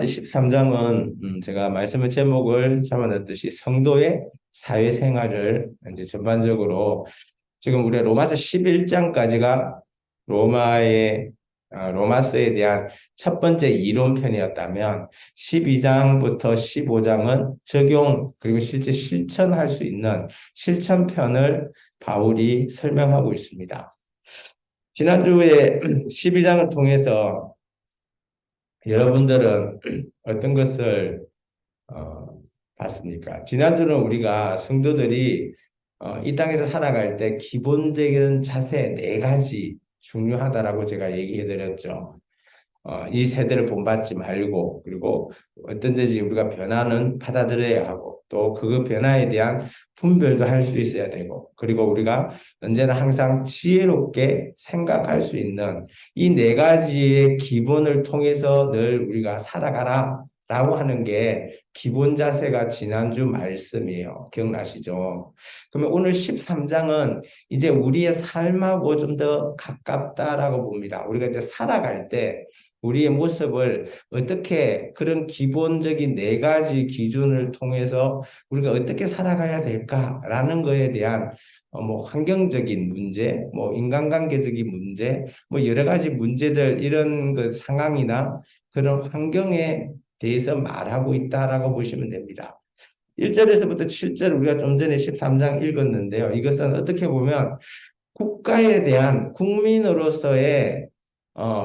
13장은 제가 말씀의 제목을 잡아놨듯이 성도의 사회생활을 이제 전반적으로 지금 우리 로마서 11장까지가 로마서에 대한 첫 번째 이론편이었다면 12장부터 15장은 적용 그리고 실제 실천할 수 있는 실천편을 바울이 설명하고 있습니다. 지난주에 12장을 통해서 여러분들은 어떤 것을 봤습니까? 지난주는 우리가 성도들이 이 땅에서 살아갈 때 기본적인 자세 네 가지 중요하다라고 제가 얘기해 드렸죠. 이 세대를 본받지 말고, 그리고 어떤 데지 우리가 변화는 받아들여야 하고, 또 그 변화에 대한 분별도 할 수 있어야 되고, 그리고 우리가 언제나 항상 지혜롭게 생각할 수 있는 이 네 가지의 기본을 통해서 늘 우리가 살아가라 라고 하는 게 기본 자세가 지난주 말씀이에요. 기억나시죠? 그러면 오늘 13장은 이제 우리의 삶하고 좀 더 가깝다라고 봅니다. 우리가 이제 살아갈 때 우리의 모습을 어떻게 그런 기본적인 네 가지 기준을 통해서 우리가 어떻게 살아가야 될까라는 거에 대한 뭐 환경적인 문제, 뭐 인간관계적인 문제, 뭐 여러 가지 문제들 이런 그 상황이나 그런 환경에 대해서 말하고 있다라고 보시면 됩니다. 1절에서부터 7절 우리가 좀 전에 13장 읽었는데요. 이것은 어떻게 보면 국가에 대한 국민으로서의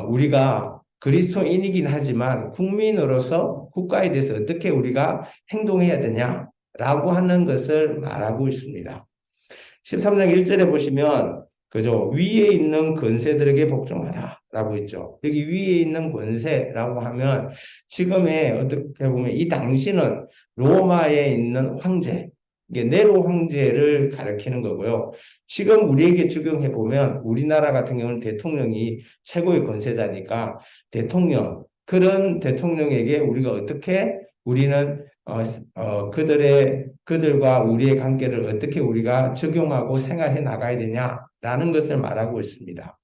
우리가 그리스도인이긴 하지만 국민으로서 국가에 대해서 어떻게 우리가 행동해야 되냐라고 하는 것을 말하고 있습니다. 13장 1절에 보시면 그죠? 위에 있는 권세들에게 복종하라 라고 있죠. 여기 위에 있는 권세라고 하면 지금의 어떻게 보면 이 당시는 로마에 있는 황제, 이게 네로 황제를 가리키는 거고요. 지금 우리에게 적용해 보면 우리나라 같은 경우는 대통령이 최고의 권세자니까 대통령, 그런 대통령에게 우리가 어떻게 우리는 그들과 우리의 관계를 어떻게 우리가 적용하고 생활해 나가야 되냐라는 것을 말하고 있습니다.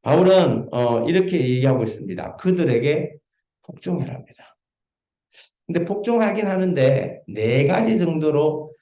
바울은 이렇게 얘기하고 있습니다. 그들에게 복종해랍니다. 근데 복종하긴 하는데 네 가지 정도로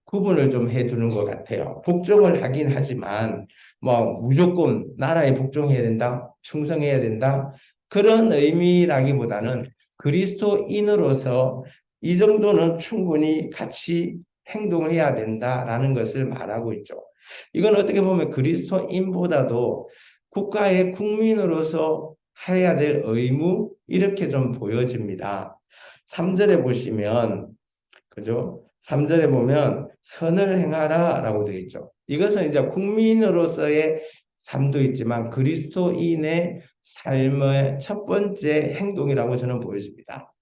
구분을 좀 해두는 것 같아요. 복종을 하긴 하지만 뭐 무조건 나라에 복종해야 된다, 충성해야 된다 그런 의미라기보다는 그리스도인으로서 이 정도는 충분히 같이 행동을 해야 된다라는 것을 말하고 있죠. 이건 어떻게 보면 그리스도인보다도 국가의 국민으로서 해야 될 의무 이렇게 좀 보여집니다. 3절에 보시면 그죠? 3절에 보면 선을 행하라라고 되어 있죠. 이것은 이제 국민으로서의 삶도 있지만 그리스도인의 삶의 첫 번째 행동이라고 저는 보여집니다.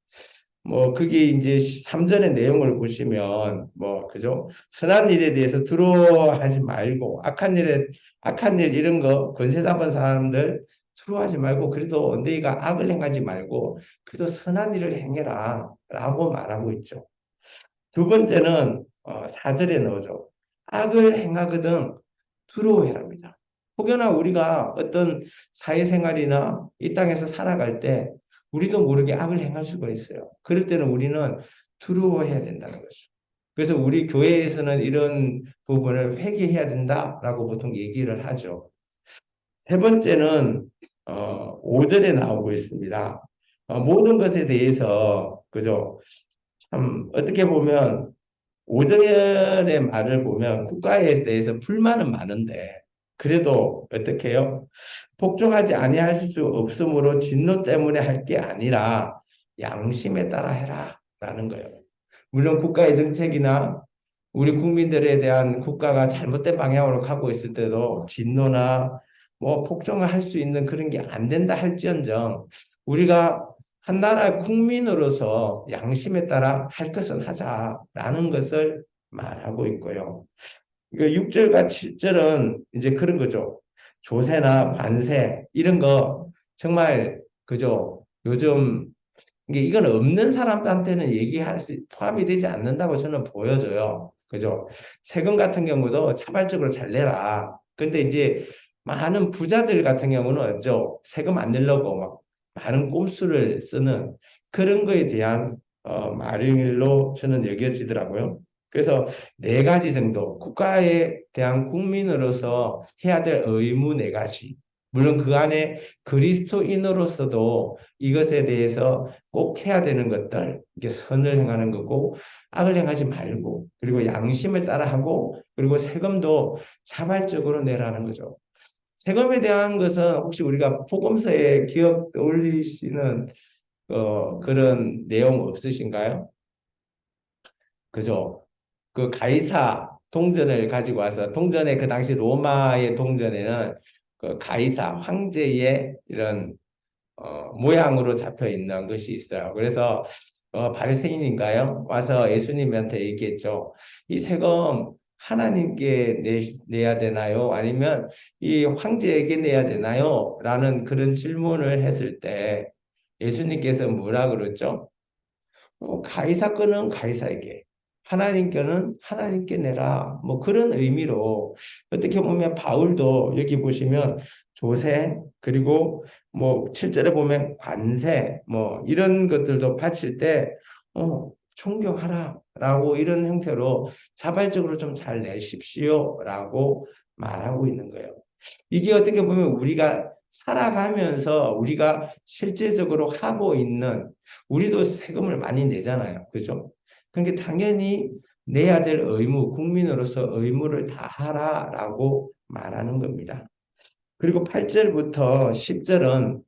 뭐 그게 이제 3절의 내용을 보시면 뭐 그죠? 선한 일에 대해서 두려워하지 말고 악한 일 이런 거 권세 잡은 사람들 두려워하지 말고 그래도 너희가 악을 행하지 말고 그래도 선한 일을 행해라 라고 말하고 있죠. 두 번째는 4절에 넣어줘. 악을 행하거든 두려워해랍니다. 혹여나 우리가 어떤 사회생활이나 이 땅에서 살아갈 때 우리도 모르게 악을 행할 수가 있어요. 그럴 때는 우리는 두려워해야 된다는 거죠. 그래서 우리 교회에서는 이런 부분을 회개해야 된다라고 보통 얘기를 하죠. 세 번째는 5절에 나오고 있습니다. 모든 것에 대해서 그죠? 참 어떻게 보면 5절의 말을 보면 국가에 대해서 불만은 많은데 그래도 어떻게 해요? 복종하지 아니할 수 없으므로 진노 때문에 할 게 아니라 양심에 따라 해라 라는 거예요. 물론 국가의 정책이나 우리 국민들에 대한 국가가 잘못된 방향으로 가고 있을 때도 진노나 뭐 복종을 할 수 있는 그런 게 안 된다 할지언정 우리가 한 나라의 국민으로서 양심에 따라 할 것은 하자라는 것을 말하고 있고요. 6절과 7절은 이제 그런 거죠. 조세나 관세 이런 거 정말 그죠. 요즘 이건 없는 사람들한테는 얘기할 수 포함이 되지 않는다고 저는 보여져요. 그죠? 세금 같은 경우도 자발적으로 잘 내라. 근데 이제 많은 부자들 같은 경우는 세금 안 내려고 막 많은 꼼수를 쓰는 그런 거에 대한 말일로 저는 여겨지더라고요. 그래서 네 가지 정도 국가에 대한 국민으로서 해야 될 의무 네 가지. 물론 그 안에 그리스도인으로서도 이것에 대해서 꼭 해야 되는 것들, 이게 선을 행하는 거고, 악을 행하지 말고, 그리고 양심을 따라하고, 그리고 세금도 자발적으로 내라는 거죠. 세금에 대한 것은 혹시 우리가 복음서에 기억 떠올리시는 그런 내용 없으신가요? 그죠? 그 가이사 동전을 가지고 와서 동전에 그 당시 로마의 동전에는 그 가이사 황제의 이런 모양으로 잡혀 있는 것이 있어요. 그래서 바리새인인가요? 와서 예수님한테 얘기했죠. 이 세금 하나님께 내야 되나요? 아니면 이 황제에게 내야 되나요? 라는 그런 질문을 했을 때 예수님께서 뭐라 그랬죠? 가이사 거는 가이사에게, 하나님 거는 하나님께 내라. 뭐 그런 의미로 어떻게 보면 바울도 여기 보시면 조세 그리고 뭐 7절에 보면 관세 뭐 이런 것들도 바칠 때 존경하라라고 이런 형태로 자발적으로 좀 잘 내십시오라고 말하고 있는 거예요. 이게 어떻게 보면 우리가 살아가면서 우리가 실제적으로 하고 있는 우리도 세금을 많이 내잖아요. 그죠? 그러니까 당연히 내야 될 의무, 국민으로서 의무를 다하라라고 말하는 겁니다. 그리고 8절부터 10절은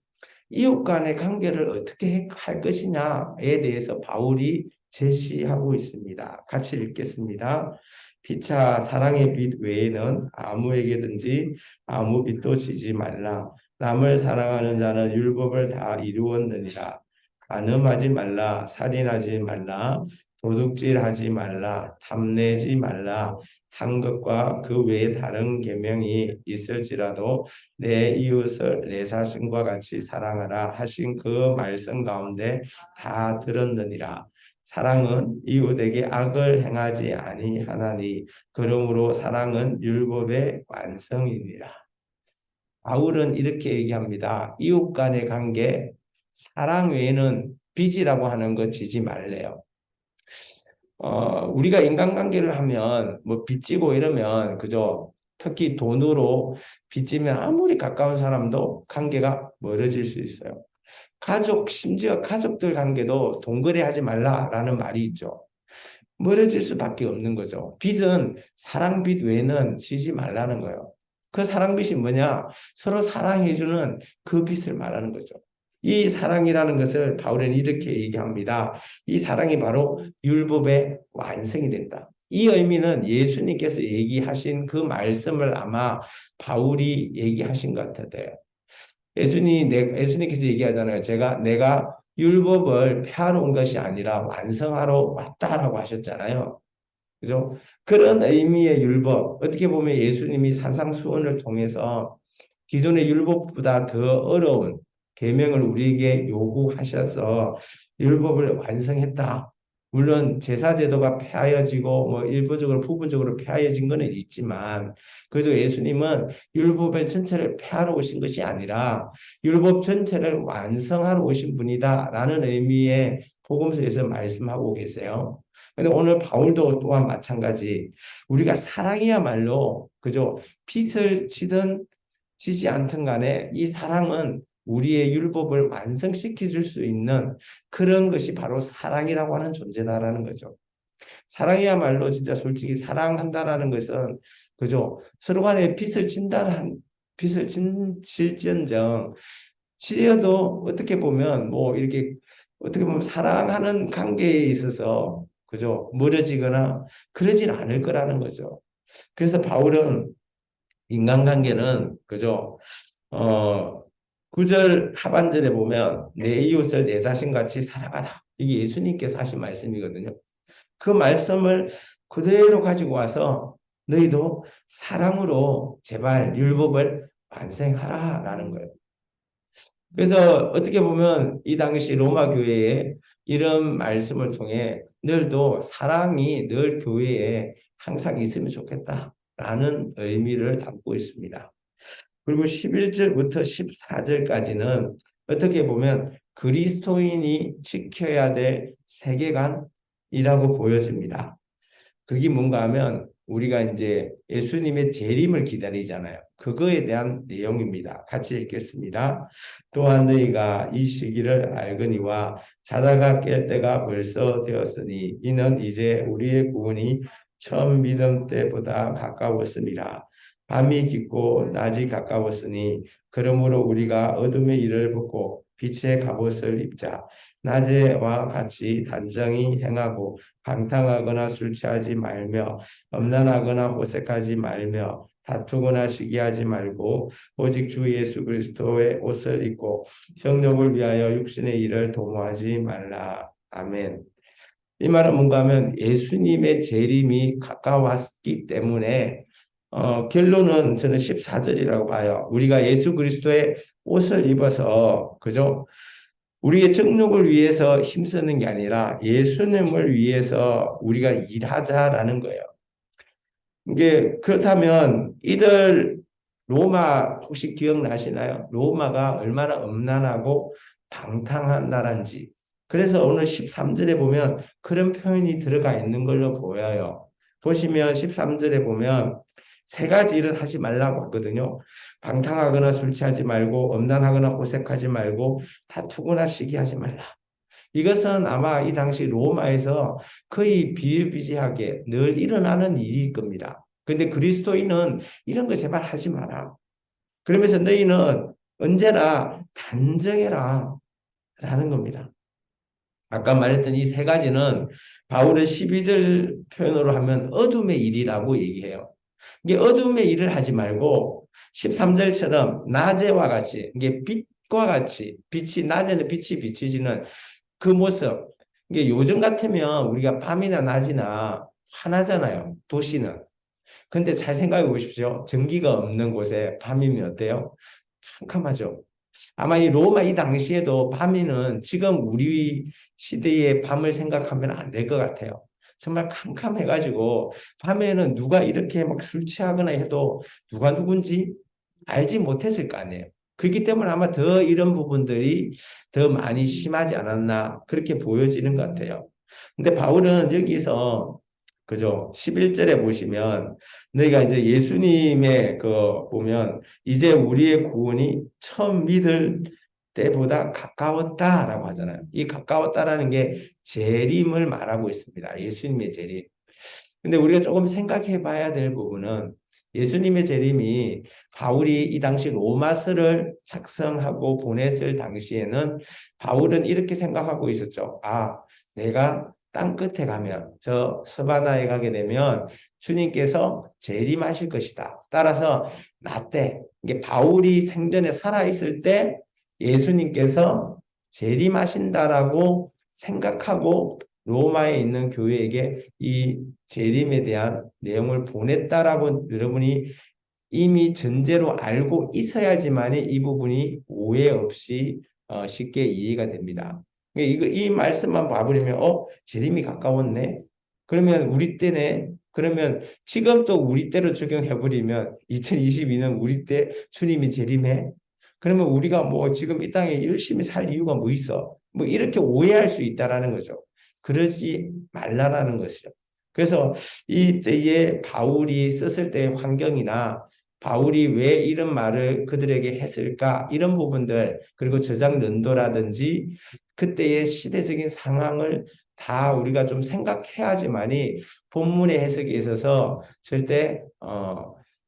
이웃 간의 관계를 어떻게 할 것이냐에 대해서 바울이 제시하고 있습니다. 같이 읽겠습니다. 피차 사랑의 빛 외에는 아무에게든지 아무 빛도 지지 말라. 남을 사랑하는 자는 율법을 다 이루었느니라. 간음하지 말라. 살인하지 말라. 도둑질하지 말라. 탐내지 말라. 한 것과 그 외에 다른 계명이 있을지라도 내 이웃을 내 자신과 같이 사랑하라 하신 그 말씀 가운데 다 들었느니라. 사랑은 이웃에게 악을 행하지 아니하나니 그러므로 사랑은 율법의 완성이니라. 바울은 이렇게 얘기합니다. 이웃 간의 관계, 사랑 외에는 빚이라고 하는 거 지지 말래요. 우리가 인간관계를 하면 뭐 빚지고 이러면 그죠? 특히 돈으로 빚지면 아무리 가까운 사람도 관계가 멀어질 수 있어요. 가족, 심지어 가족들 관계도 동거래하지 말라라는 말이 있죠. 멀어질 수밖에 없는 거죠. 빚은 사랑빚 외에는 지지 말라는 거예요. 그 사랑빚이 뭐냐? 서로 사랑해주는 그 빚을 말하는 거죠. 이 사랑이라는 것을 바울은 이렇게 얘기합니다. 이 사랑이 바로 율법의 완성이 된다. 이 의미는 예수님께서 얘기하신 그 말씀을 아마 바울이 얘기하신 것 같아요. 예수님께서 얘기하잖아요. 내가 율법을 폐하러 온 것이 아니라 완성하러 왔다라고 하셨잖아요. 그죠? 그런 의미의 율법, 어떻게 보면 예수님이 산상수훈을 통해서 기존의 율법보다 더 어려운 계명을 우리에게 요구하셔서 율법을 완성했다. 물론 제사제도가 폐하여지고 뭐 일부적으로 부분적으로 폐하여진 것은 있지만 그래도 예수님은 율법의 전체를 폐하러 오신 것이 아니라 율법 전체를 완성하러 오신 분이다라는 의미의 복음서에서 말씀하고 계세요. 근데 오늘 바울도 또한 마찬가지 우리가 사랑이야말로 그죠 빚을 지든 지지 않든 간에 이 사랑은 우리의 율법을 완성시켜 줄 수 있는 그런 것이 바로 사랑이라고 하는 존재다라는 거죠. 사랑이야말로 진짜 솔직히 사랑한다라는 것은 그죠 서로 간에 빚을 질지언정 지어도 어떻게 보면 뭐 이렇게 어떻게 보면 사랑하는 관계에 있어서 그죠 멀어지거나 그러진 않을 거라는 거죠. 그래서 바울은 인간관계는 그죠 어 9절 하반절에 보면 내 이웃을 내 자신같이 사랑하라. 이게 예수님께서 하신 말씀이거든요. 그 말씀을 그대로 가지고 와서 너희도 사랑으로 제발 율법을 완성하라라는 거예요. 그래서 어떻게 보면 이 당시 로마 교회에 이런 말씀을 통해 늘도 사랑이 늘 교회에 항상 있으면 좋겠다라는 의미를 담고 있습니다. 그리고 11절부터 14절까지는 어떻게 보면 그리스도인이 지켜야 될 세계관이라고 보여집니다. 그게 뭔가 하면 우리가 이제 예수님의 재림을 기다리잖아요. 그거에 대한 내용입니다. 같이 읽겠습니다. 또한 너희가 이 시기를 알거니와 자다가 깰 때가 벌써 되었으니 이는 이제 우리의 구원이 처음 믿음 때보다 가까웠습니다. 밤이 깊고 낮이 가까웠으니 그러므로 우리가 어둠의 일을 벗고 빛의 갑옷을 입자. 낮에와 같이 단정히 행하고 방탕하거나 술 취하지 말며 음란하거나 호색하지 말며 다투거나 시기하지 말고 오직 주 예수 그리스도의 옷을 입고 성령을 위하여 육신의 일을 도모하지 말라. 아멘. 이 말은 뭔가 하면 예수님의 재림이 가까웠기 때문에 결론은 저는 14절이라고 봐요. 우리가 예수 그리스도의 옷을 입어서 그죠? 우리의 정욕을 위해서 힘쓰는 게 아니라 예수님을 위해서 우리가 일하자라는 거예요. 이게 그렇다면 이들 로마 혹시 기억나시나요? 로마가 얼마나 음란하고 방탕한 나라인지. 그래서 오늘 13절에 보면 그런 표현이 들어가 있는 걸로 보여요. 보시면 13절에 보면 세 가지 일을 하지 말라고 하거든요. 방탕하거나 술 취하지 말고 음란하거나 호색하지 말고 다투거나 시기하지 말라. 이것은 아마 이 당시 로마에서 거의 비일비재하게 늘 일어나는 일일 겁니다. 근데 그리스도인은 이런 거 제발 하지 마라. 그러면서 너희는 언제나 단정해라 라는 겁니다. 아까 말했던 이 세 가지는 바울의 12절 표현으로 하면 어둠의 일이라고 얘기해요. 이게 어둠의 일을 하지 말고 13절처럼 낮에와 같이 이게 빛과 같이 빛이 낮에는 빛이 비치지는 그 모습. 이게 요즘 같으면 우리가 밤이나 낮이나 환하잖아요. 도시는. 근데 잘 생각해 보십시오. 전기가 없는 곳에 밤이면 어때요? 캄캄하죠. 아마 이 로마 이 당시에도 밤에는 지금 우리 시대의 밤을 생각하면 안 될 것 같아요. 정말 캄캄해가지고 밤에는 누가 이렇게 막 술 취하거나 해도 누가 누군지 알지 못했을 거 아니에요. 그렇기 때문에 아마 더 이런 부분들이 더 많이 심하지 않았나 그렇게 보여지는 것 같아요. 근데 바울은 여기서 그죠? 11절에 보시면 너희가 이제 예수님의 그 보면 이제 우리의 구원이 처음 믿을 때보다 가까웠다라고 하잖아요. 이 가까웠다라는 게 재림을 말하고 있습니다. 예수님의 재림. 근데 우리가 조금 생각해 봐야 될 부분은 예수님의 재림이 바울이 이 당시 로마서를 작성하고 보냈을 당시에는 바울은 이렇게 생각하고 있었죠. 아, 내가 땅 끝에 가면 저 서바나에 가게 되면 주님께서 재림하실 것이다. 따라서 나 때 이게 바울이 생전에 살아 있을 때 예수님께서 재림하신다라고 생각하고 로마에 있는 교회에게 이 재림에 대한 내용을 보냈다라고 여러분이 이미 전제로 알고 있어야지만 이 부분이 오해 없이 쉽게 이해가 됩니다. 이 말씀만 봐버리면 재림이 가까웠네. 그러면 우리 때네. 그러면 지금 또 우리 때로 적용해버리면 2022년 우리 때 주님이 재림해. 그러면 우리가 뭐 지금 이 땅에 열심히 살 이유가 뭐 있어? 뭐 이렇게 오해할 수 있다라는 거죠. 그러지 말라라는 것이죠. 그래서 이때에 바울이 썼을 때의 환경이나 바울이 왜 이런 말을 그들에게 했을까? 이런 부분들, 그리고 저작 연도라든지 그때의 시대적인 상황을 다 우리가 좀 생각해야지만이 본문의 해석에 있어서 절대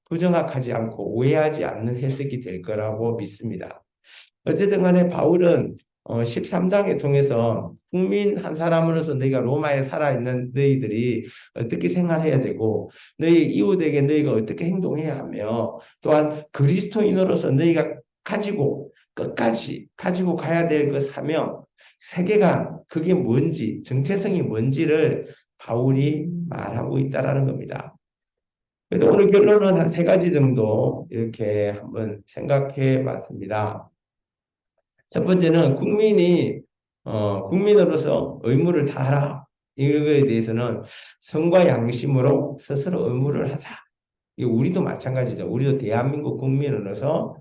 부정확하지 않고 오해하지 않는 해석이 될 거라고 믿습니다. 어쨌든 간에 바울은 13장에 통해서 국민 한 사람으로서 너희가 로마에 살아있는 너희들이 어떻게 생활해야 되고 너희 이웃에게 너희가 어떻게 행동해야 하며 또한 그리스도인으로서 너희가 가지고 끝까지 가지고 가야 될 그 사명, 세계관, 그게 뭔지, 정체성이 뭔지를 바울이 말하고 있다라는 겁니다. 그래서 오늘 결론은 한 세 가지 정도 이렇게 한번 생각해 봤습니다. 첫 번째는 국민으로서 의무를 다하라. 이거에 대해서는 성과 양심으로 스스로 의무를 하자. 이 우리도 마찬가지죠. 우리도 대한민국 국민으로서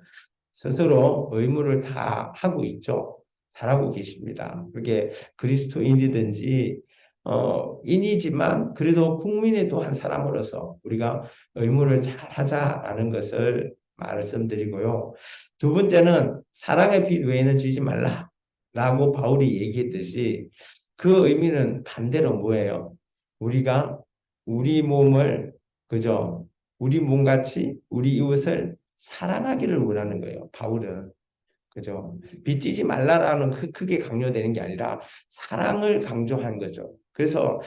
스스로 의무를 다 하고 있죠. 잘하고 계십니다. 그게 그리스도인이든지 인이지만 그래도 국민의 또 한 사람으로서 우리가 의무를 잘 하자라는 것을 말씀드리고요. 두 번째는 사랑의 빛 외에는 지지 말라라고 바울이 얘기했듯이 그 의미는 반대로 뭐예요? 우리가 우리 몸을 그죠? 우리 몸같이 우리 이웃을 사랑하기를 원하는 거예요. 바울은. 그죠? 빚지지 말라라는 크게 강조되는 게 아니라 사랑을 강조한 거죠. 그래서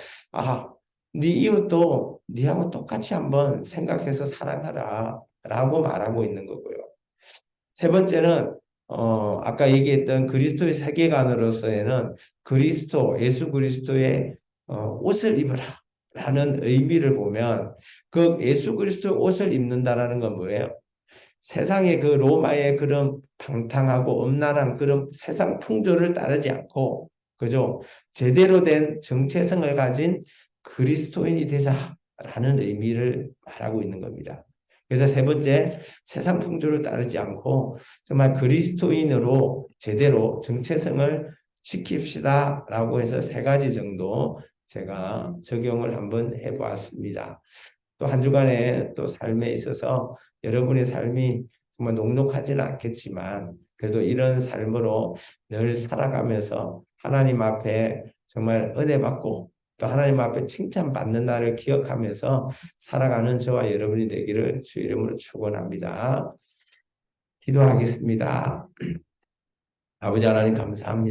네 이웃도 네하고 똑같이 한번 생각해서 사랑하라라고 말하고 있는 거고요. 세 번째는 아까 얘기했던 그리스도의 세계관으로서에는 예수 그리스도의 옷을 입으라라는 의미를 보면 그 예수 그리스도의 옷을 입는다라는 건 뭐예요? 세상의 그 로마의 그런 방탕하고 음란한 그런 세상 풍조를 따르지 않고 그죠? 제대로 된 정체성을 가진 그리스도인이 되자라는 의미를 말하고 있는 겁니다. 그래서 세 번째, 세상 풍조를 따르지 않고 정말 그리스도인으로 제대로 정체성을 지킵시다라고 해서 세 가지 정도 제가 적용을 한번 해보았습니다. 또 한 주간의 또 삶에 있어서 여러분의 삶이 정말 녹록하지는 않겠지만 그래도 이런 삶으로 늘 살아가면서 하나님 앞에 정말 은혜 받고 또 하나님 앞에 칭찬받는 날을 기억하면서 살아가는 저와 여러분이 되기를 주 이름으로 축원합니다. 기도하겠습니다. 아버지 하나님 감사합니다.